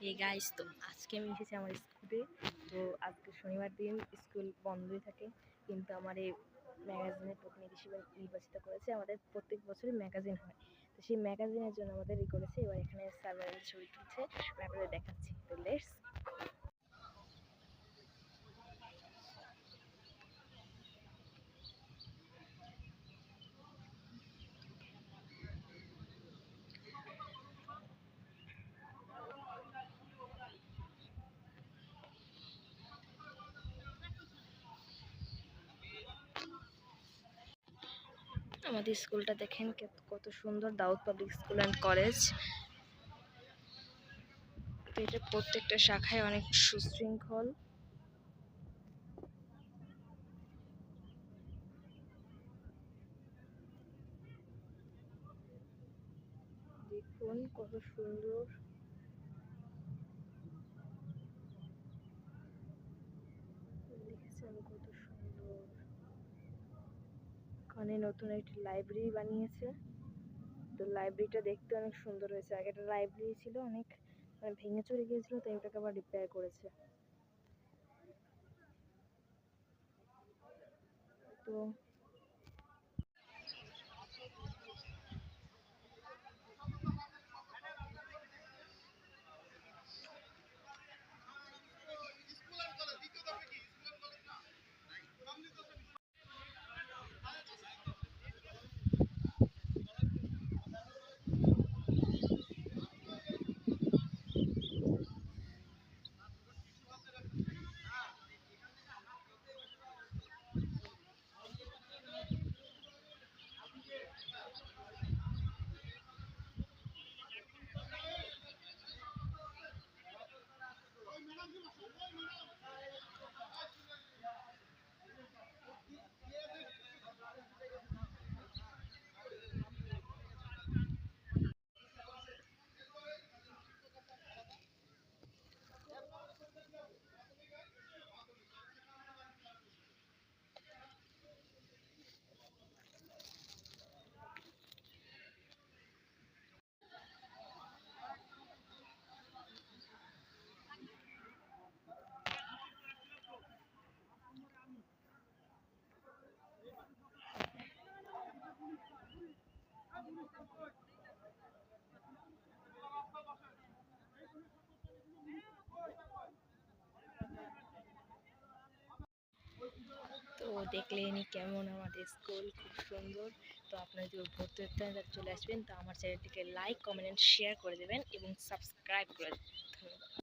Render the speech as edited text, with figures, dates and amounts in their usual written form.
এই গাইস, তো আজকে আমি এসেছি আমার স্কুলে। তো আজকে শনিবার দিন, স্কুল বন্ধই থাকে, কিন্তু আমার এই ম্যাগাজিনের প্রতিনিধি হিসেবে নির্বাচিত করেছে। আমাদের প্রত্যেক বছরই ম্যাগাজিন হয়, তো সেই ম্যাগাজিনের জন্য আমাদের করেছে। এবার এখানে স্যার ম্যামের ছবি তুলছে, আমি আপনাদের দেখাচ্ছি। তো লেটস। আমাদের স্কুলটা দেখেন কত সুন্দর, দাউদ পাবলিক স্কুল অ্যান্ড কলেজ। তো এটা প্রত্যেকটা শাখায় অনেক সুশৃঙ্খল। দেখুন কত সুন্দর। দেখেছেন কত সুন্দর। ওখানে নতুন একটি লাইব্রেরি বানিয়েছে। তো লাইব্রেরিটা দেখতে অনেক সুন্দর হয়েছে। আগে একটা লাইব্রেরি ছিল, অনেক ভেঙে চুরে গিয়েছিল, তো এটাকে আবার রিপেয়ার করেছে। তো তো দেখলেনই কেমন আমাদের স্কুল, খুব সুন্দর। তো আপনারা যদি ভর্তি হতে চলে আসবেন, তো আমার চ্যানেলটিকে লাইক, কমেন্ট, শেয়ার করে দেবেন এবং সাবস্ক্রাইব করে দেবেন। ধন্যবাদ।